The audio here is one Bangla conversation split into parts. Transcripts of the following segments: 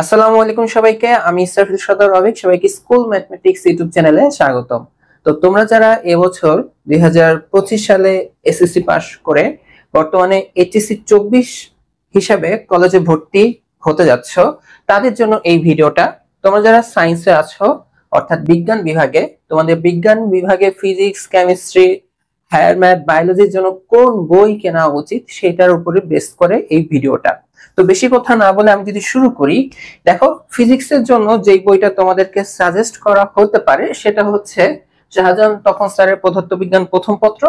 আসসালামু আলাইকুম সবাইকে। আমি ইসরাফিল সদর রবিক, সবাইকে স্কুল ম্যাথমেটিক্স ইউটিউব চ্যানেলে স্বাগতম। তো তোমরা যারা এবছর 2025 সালে এসএসসি পাস করে বর্তমানে এইচএসসি 24 হিসাবে কলেজে ভর্তি হতে যাচ্ছ, তাদের জন্য এই ভিডিওটা। তোমরা যারা সায়েন্সে আছো অর্থাৎ বিজ্ঞান বিভাগে, তোমাদের বিজ্ঞান বিভাগে ফিজিক্স, কেমিস্ট্রি, হায়ার ম্যাথ, বায়োলজির জন্য কোন বই কেনা উচিত সেটার উপরে বেস করে এই ভিডিওটা। তো বেশি কথা না বলে আমি যদি শুরু করি, দেখো ফিজিক্সের জন্য যেই বইটা তোমাদেরকে সাজেস্ট করা হতে পারে সেটা হচ্ছে শাহজাহান তপন স্যারের পদার্থবিজ্ঞান প্রথম পত্র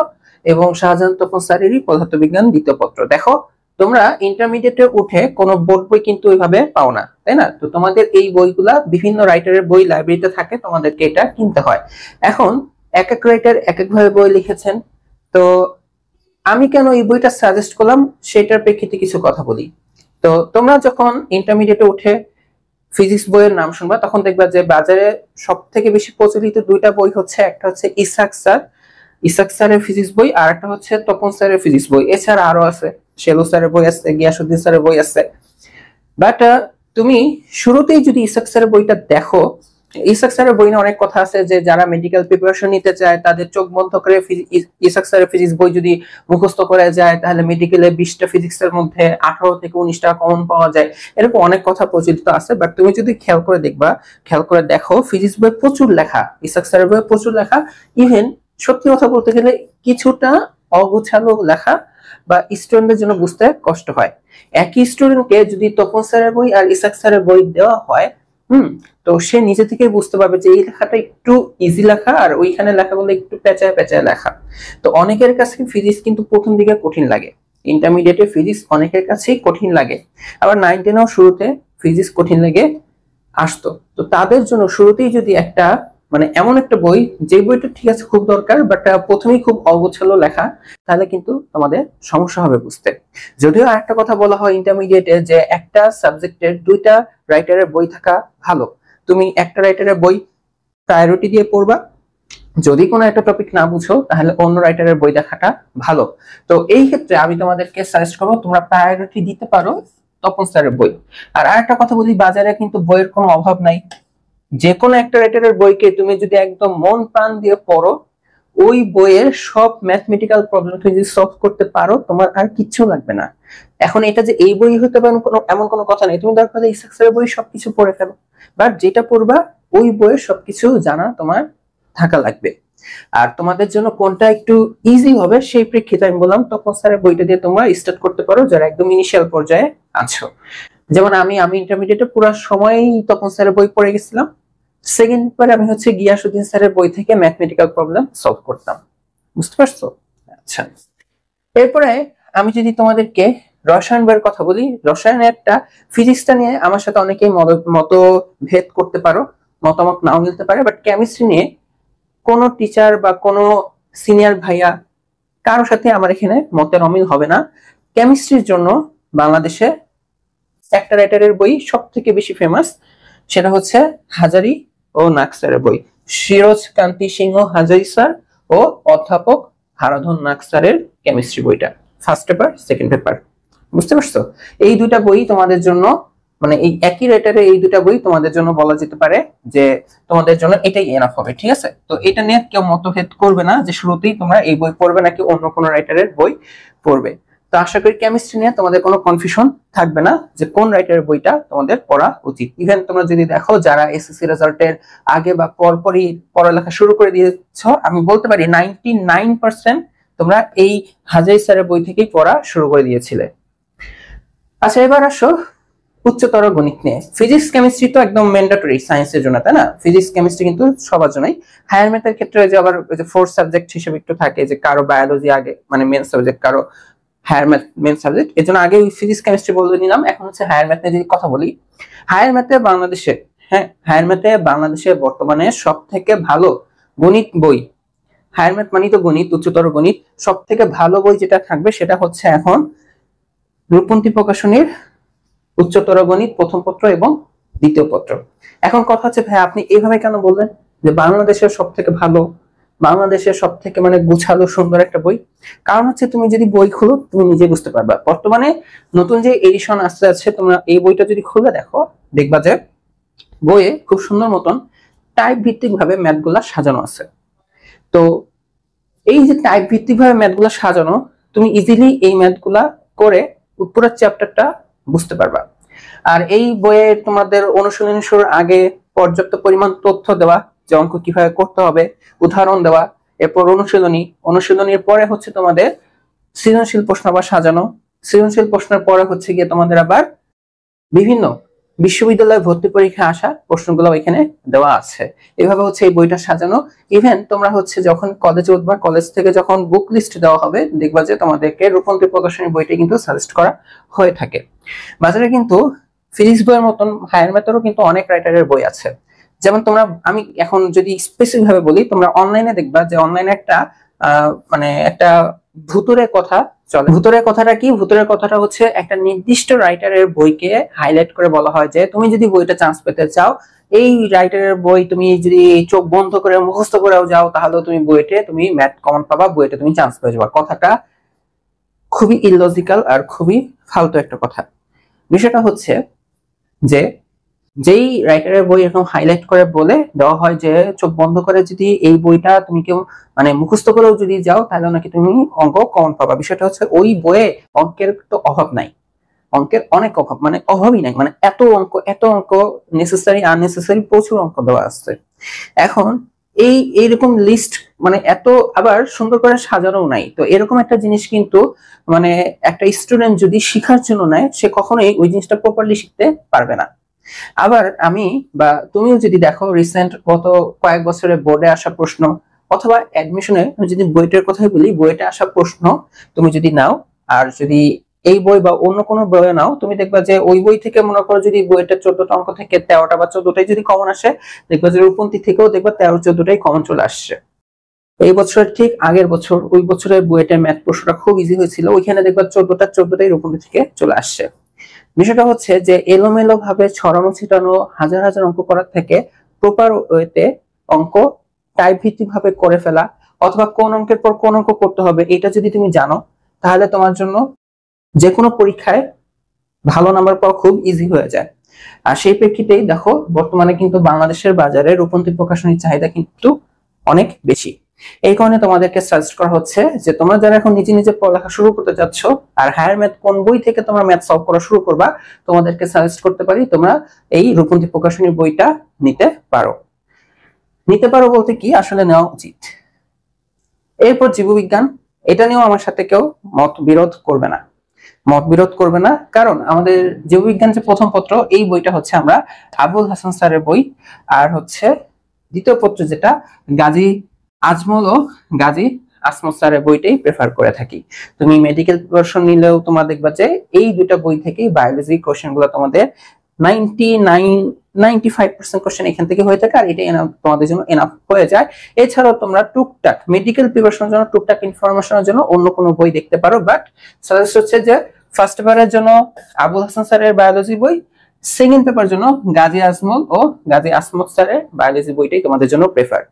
এবং শাহজাহান তপন স্যারেরই পদার্থবিজ্ঞান দ্বিতীয় পত্র। দেখো তোমরা ইন্টারমিডিয়েটে উঠে কোনো বোর্ড বই কিন্তু ওইভাবে পাও না, তাই না? তো তোমাদের এই বইগুলা বিভিন্ন রাইটারের বই লাইব্রেরিতে থাকে, তোমাদেরকে এটা কিনতে হয়। এখন এক এক রাইটার এক এক ভাবে বই লিখেছেন, তো আমি কেন এই বইটা সাজেস্ট করলাম সেটার প্রেক্ষিতে কিছু কথা বলি। তো তোমরা যখন ইন্টারমিডিয়েটে উঠে ফিজিক্স বইয়ের নাম শুনবা তখন দেখবা যে বাজারে সব থেকে বেশি প্রচলিত দুইটা বই হচ্ছে, একটা হচ্ছে ইসাক স্যারের ফিজিক্স বই, আর একটা হচ্ছে তপন স্যারের ফিজিক্স বই। এছাড়া আরো আছে, শেলু স্যারের বই আছে, গিয়াসউদ্দিন স্যারের বই আছে। বাট তুমি শুরুতেই যদি ইসাক স্যারের বইটা দেখো, ইসাক স্যারের বই নিয়ে অনেক কথা আছে যে যারা মেডিকেল প্রিপারেশন নিতে চায় তাদের চোখ বন্ধ করে ইসাক স্যারের ফিজিক্স বই যদি মুখস্থ করে যায় তাহলে মেডিকেলে 20টা ফিজিক্সের মধ্যে 18 থেকে 19টা কমন পাওয়া যায়, এরকম অনেক কথা প্রচলিত আছে। বাট তুমি যদি খেয়াল করে দেখো ফিজিক্স বই প্রচুর লেখা, ইসাক স্যারের বই প্রচুর লেখা। ইভেন সত্যি কথা বলতে গেলে কিছুটা অগোছালো লেখা বা স্টুডেন্টদের জন্য বুঝতে কষ্ট হয়। একই স্টুডেন্টকে যদি তপন স্যারের বই আর ইসাক স্যারের বই দেওয়া হয়, তো সে নিজে থেকে বুঝতে পারবে যে এই লেখাটা একটু ইজি লেখা আর ওইখানে লেখাগুলো একটু পেঁচায় পেঁচায় লেখা। তো অনেকের কাছে ফিজিক্স কিন্তু প্রথম দিকে কঠিন লাগে, ইন্টারমিডিয়েটে ফিজিক্স অনেকের কাছেই কঠিন লাগে, আবার 9-10 শুরুতে ফিজিক্স কঠিন লেগে আসতো। তো তাদের জন্য শুরুতেই যদি একটা এমন একটা বই, যে বইটা ঠিক আছে খুব দরকার বাট প্রথমেই খুব অগোছালো লেখা, তাহলে কিন্তু তোমাদের সমস্যা হবে বুঝতে। যদিও আরেকটা কথা বলা হয় ইন্টারমিডিয়েটে যে একটা সাবজেক্টের দুইটা রাইটারের বই থাকা ভালো। তুমি একটা রাইটারের বই প্রায়োরিটি দিয়ে পড়বা, যদি কোনো একটা টপিক না বুঝো তাহলে অন্য রাইটারের বই দেখাটা ভালো। তো এই ক্ষেত্রে আমি তোমাদেরকে সাজেস্ট করবো তোমরা প্রায়োরিটি দিতে পারো তপন স্যারের বই। আর আরেকটা কথা বলি, বাজারে কিন্তু বইয়ের কোনো অভাব নাই। যে কোনো একটা রাইটারের বইকে তুমি যদি একদম মন প্রাণ দিয়ে পড়ো, ওই বইয়ের সব ম্যাথমেটিক্যাল প্রবলেম তুমি যদি সলভ করতে পারো, তোমার আর কিচ্ছু লাগবে না। এখন এটা যে এই বই হতে পারে এমন কোনো কথা নেই, তুমি দরকার ইসাক স্যারের বই সবকিছু পড়ে ফেলো, বাট যেটা পড়বা ওই বইয়ের সবকিছু জানা তোমার থাকা লাগবে। আর তোমাদের জন্য কোনটা একটু ইজি হবে সেই প্রেক্ষিতে আমি বললাম তপন স্যারের বইটা দিয়ে তোমরা স্টার্ট করতে পারো যারা একদম ইনিশিয়াল পর্যায়ে আছো। যেমন আমি ইন্টারমিডিয়েটে পুরো সময়ই তপন স্যারের বই পড়ে গেছিলাম। সেকেন্ড পরে আমি হচ্ছে গিয়াসউদ্দিন স্যারের বই থেকে ম্যাথমেটিক্যাল প্রবলেম সলভ করতাম, বুঝতে পারছো? আচ্ছা, এরপরে আমি যদি তোমাদেরকে রসায়ন বইয়ের কথা বলি, রসায়নের একটা ফিজিক্সটা নিয়ে আমার সাথে অনেকেই মতভেদ করতে পারো, মতামত নাও মিলতে পারে, বাট কেমিস্ট্রি নিয়ে কোনো টিচার বা কোনো সিনিয়র ভাইয়া কারোর সাথে আমার এখানে মতের অমিল হবে না। কেমিস্ট্রির জন্য বাংলাদেশে একটা রাইটারের বই সব থেকে বেশি ফেমাস, সেটা হচ্ছে হাজারি ও নাগ স্যারের বই, সিরোজ কান্তি সিংহ হাজারি স্যার ও অধ্যাপক হারাধন নাগ স্যারের কেমিস্ট্রি বইটা, ফার্স্ট পেপার সেকেন্ড পেপার, বুঝতে পারছো? এই দুইটা বই তোমাদের জন্য এই একই রাইটারের এই দুটা বই তোমাদের জন্য বলা যেতে পারে যে তোমাদের জন্য এটাই এনাফ হবে, ঠিক আছে? তো এটা নিয়ে কেউ মতভেদ করবে না যে শুরুতেই তোমরা এই বই পড়বে নাকি অন্য কোনো রাইটারের বই পড়বে। তো আশা করি কেমিস্ট্রি নিয়ে তোমাদের কোনো কনফিউশন থাকবে না যে কোন রাইটারের বইটা তোমাদের পড়া উচিত। ইভেন তোমরা যদি দেখো যারা এসএসসি রেজাল্টের আগে বা পরপরই পড়ালেখা শুরু করে দিয়েছ, আমি বলতে পারি 99% তোমরা এই হাজারি স্যারের বই থেকেই পড়া শুরু করে দিয়েছিলে। আচ্ছা, এবার আসো উচ্চতর গণিত নিয়ে। ফিজিক্স কেমিস্ট্রি তো একদম ম্যান্ডেটরি সায়েন্সের জন্য, তাই না? ফিজিক্স কেমিস্ট্রি কিন্তু সবার জন্যই। হায়ার ম্যাথের ক্ষেত্রে যে আবার ফোর্থ সাবজেক্ট হিসেবে একটু থাকে যে কারো বায়োলজি আগে মেন সাবজেক্ট, কারো হায়ার ম্যাথ মেন সাবজেক্ট, এর জন্য আগে ফিজিক্স কেমিস্ট্রি বলে নিলাম। এখন হচ্ছে হায়ার ম্যাথ নিয়ে যদি কথা বলি, হায়ার ম্যাথে বাংলাদেশে বর্তমানে সব থেকে ভালো গণিত বই, হায়ার ম্যাথ মানে তো গণিত, উচ্চতর গণিত, সব থেকে ভালো বই যেটা থাকবে সেটা হচ্ছে এখন রূপন্তী প্রকাশনীর উচ্চতর গণিত প্রথম পত্র এবং দ্বিতীয় পত্র। এখন কথা হচ্ছে ভাই আপনি এইভাবে কেন বললেন যে বাংলাদেশের সব থেকে ভালো? বাংলাদেশের সব থেকে মানে গুছালো সুন্দর একটা বই। কারণ হচ্ছে তুমি যদি বই খুলো তুমি নিজে বুঝতে পারবা। বর্তমানে নতুন যে এডিশন আসতে আছে, তোমরা এই বইটা যদি খুলে দেখো দেখবা যে বইয়ে খুব সুন্দর মতন টাইপ ভিত্তিক ভাবে ম্যাথ গুলা সাজানো আছে। তো এই যে টাইপ ভিত্তিক ভাবে ম্যাথ গুলা সাজানো, তুমি ইজিলি এই ম্যাথ গুলা করে পুরো চ্যাপ্টারটা বুঝতে পারবা। আর এই বইয়ে তোমাদের অনুশীলনী শুরুর আগে পর্যাপ্ত পরিমাণ তথ্য দেওয়া, যে অঙ্ক কিভাবে করতে হবে, উদাহরণ দেওয়া, এরপর অনুশীলনীর পরে হচ্ছে তোমাদের সৃজনশীল প্রশ্ন আবার সাজানো, সৃজনশীল প্রশ্নের পরে হচ্ছে গিয়ে তোমাদের আবার বিভিন্ন বিশ্ববিদ্যালয়ে ভর্তি পরীক্ষা আসা প্রশ্নগুলো এখানে দেওয়া আছে। এইভাবে হচ্ছে এই বইটা সাজানো। ইভেন তোমরা হচ্ছে যখন কলেজে উঠবা, কলেজ থেকে যখন বুক লিস্ট দেওয়া হবে দেখবা যে তোমাদেরকে রূপন্তী প্রকাশনী বইটা কিন্তু সাজেস্ট করা হয়ে থাকে। বাজারে কিন্তু ফিজিক্স বইয়ের মতন হায়ার ম্যাথেরও কিন্তু অনেক রাইটারের বই আছে। যেমন তোমরা, আমি এখন যদি স্পেসিফিক ভাবে বলি, তোমরা অনলাইনে দেখবা যে অনলাইনে একটা মানে একটা ভুতুরে কথা চলে। ভুতুরের কথাটা কি? ভুতুরের কথাটা হচ্ছে একটা নির্দিষ্ট রাইটারের বইকে হাইলাইট করে বলা হয় যে তুমি যদি বইটা চান্স পেতে চাও, এই রাইটারের বই তুমি যদি চোখ বন্ধ করে মুখস্থ করেও যাও, তাহলে তুমি বইতে তুমি ম্যাথ কমন পাবা, বইতে তুমি চান্স পেয়ে যাবা। কথাটা খুবই ইলজিক্যাল আর খুবই ফালতু একটা কথা। বিষয়টা হচ্ছে যে যেই রাইটারের বই এরকম হাইলাইট করে বলে দেওয়া হয় যে চোখ বন্ধ করে যদি এই বইটা তুমি কেউ মানে মুখস্থ করেও যদি যাও তাহলে নাকি তুমি অঙ্ক কমন পাবা। বিষয়টা হচ্ছে ওই বইয়ে অঙ্কের তো অভাব নাই, অঙ্কের অনেক অভাব, মানে অভাবই নাই, মানে এত অঙ্ক নেসেসারি আননেসেসারি প্রচুর অঙ্ক দেওয়া আছে। এখন এইরকম লিস্ট মানে এত আবার সুন্দর করে সাজানো নাই। তো এরকম একটা জিনিস কিন্তু মানে একটা স্টুডেন্ট যদি শিখার জন্য নেয়, সে কখনোই ওই জিনিসটা প্রপারলি শিখতে পারবে না। আবার আমি বা তুমিও যদি দেখো রিসেন্ট গত কয়েক বছরে বোর্ডে আসা প্রশ্ন অথবা অ্যাডমিশনে, যদি বইটার কথাই বলি, বইটা আসা প্রশ্ন তুমি যদি নাও, আর যদি এই বই বা অন্য কোনো বইয়ে নাও, তুমি দেখবা যে ওই বই থেকে মনে করো যদি বইটা 14টা অঙ্ক থেকে 13টা বা 14টাই যদি কমন আসে, দেখবা যে রূপন্তী থেকেও দেখবা 13-14টাই কমন চলে আসছে। এই বছর ঠিক আগের বছর ওই বছরের বইটার ম্যাথ প্রশ্নটা খুব ইজি হয়েছিল, ওইখানে দেখবা 14টাই রূপন্তী থেকে চলে আসছে। বিষয়টা হচ্ছে যে এলোমেলো ভাবে ছড়ানো ছিটানো হাজার হাজার অঙ্ক করার থেকে প্রপার ওয়েতে অঙ্ক টাইপ ভিত্তিক ভাবে করে ফেলা, অথবা কোন অঙ্কের পর কোন অঙ্ক করতে হবে এটা যদি তুমি জানো, তাহলে তোমার জন্য যে কোনো পরীক্ষায় ভালো নাম্বার পাওয়া খুব ইজি হয়ে যায়। আর সেই প্রেক্ষিতেই দেখো বর্তমানে কিন্তু বাংলাদেশের বাজারে রূপন্তী প্রকাশনীর চাহিদা কিন্তু অনেক বেশি। এই কারণে তোমাদেরকে সাজেস্ট করা হচ্ছে যে তোমরা যারা এখন নিজে নিজে পড়ালেখা শুরু করতে যাচ্ছ আর হায়ার ম্যাথ কোন বই থেকে তোমরা ম্যাথ সলভ করা শুরু করবা, তোমাদেরকে সাজেস্ট করতে পারি তোমরা এই রূপন্তী প্রকাশনীর বইটা নিতে পারো। বলতে কি, আসলে নেওয়া উচিত। এরপর জীববিজ্ঞান, এটা নিয়েও আমার সাথে কেউ মত বিরোধ করবে না, কারণ আমাদের জীববিজ্ঞান যে প্রথম পত্র এই বইটা হচ্ছে আমরা আবুল হাসান স্যারের বই, আর হচ্ছে দ্বিতীয় পত্র যেটা গাজী আজমল ও গাজী আসমত স্যারের বইটাই প্রেফার করে থাকি। তুমি মেডিকেল ভার্সন নিলেও তোমার দেখবা যে এই দুইটা বই থেকেই বায়োলজি কোশ্চেন গুলো তোমাদের 95% কোশ্চেন এখান থেকে হয়ে থাকে, আর এটা তোমাদের জন্য এনাফ হয়ে যায়। এছাড়াও তোমরা টুকটাক মেডিকেল প্রিপারেশনের জন্য টুকটাক ইনফরমেশনের জন্য অন্য কোনো বই দেখতে পারো, বাট সাজেস্ট হচ্ছে যে ফার্স্ট পেপারের জন্য আবুল হাসান স্যারের বায়োলজি বই, সেকেন্ড পেপার জন্য গাজী আজমল ও গাজী আসমত স্যারের বায়োলজি বইটাই তোমাদের জন্য প্রেফার।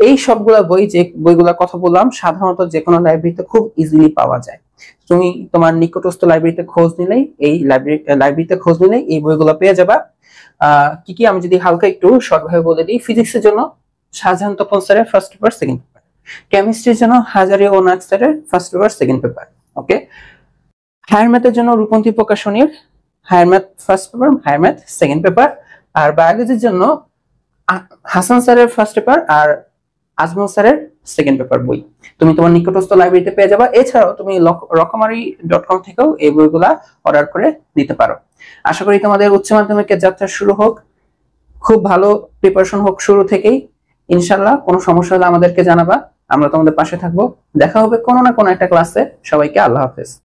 এই সবগুলা বই, যে বইগুলোর কথা বললাম, সাধারণত যে কোনো লাইব্রেরিতে খুব ইজিলি পাওয়া যায়। তুমি তোমার নিকটস্থ লাইব্রেরিতে খোঁজ নিলেই এই বইগুলো পেয়ে যাবা। কি কি আমি যদি হালকা একটু শর্ট ভাবে বলে দিই, ফিজিক্সের জন্য শাহজাহান তপন স্যারের ফার্স্ট পেপার সেকেন্ড পেপার, কেমিস্ট্রির জন্য হাজারি ও নাক স্যারের first paper second paper, okay. Higher ম্যাথের জন্য রূপন্তী প্রকাশনীর higher math first paper, higher math second paper. আর বায়োলজির জন্য হাসান স্যারের ফার্স্ট পেপার আর আজমল স্যারের সেকেন্ড পেপার বই তুমি তোমার নিকটস্থ লাইব্রেরিতে পেয়ে যাবা। এছাড়াও তুমি রকমারি.com থেকেও এই বইগুলা অর্ডার করে নিতে পারো। আশা করি তোমাদের উচ্চ মাধ্যমিকের যাত্রা শুরু হোক, খুব ভালো প্রিপারেশন হোক শুরু থেকেই। ইনশাআল্লাহ কোনো সমস্যা হলে আমাদেরকে জানাবা, আমরা তোমাদের পাশে থাকবো। দেখা হবে কোনো না কোনো একটা ক্লাসে। সবাইকে আল্লাহ হাফেজ।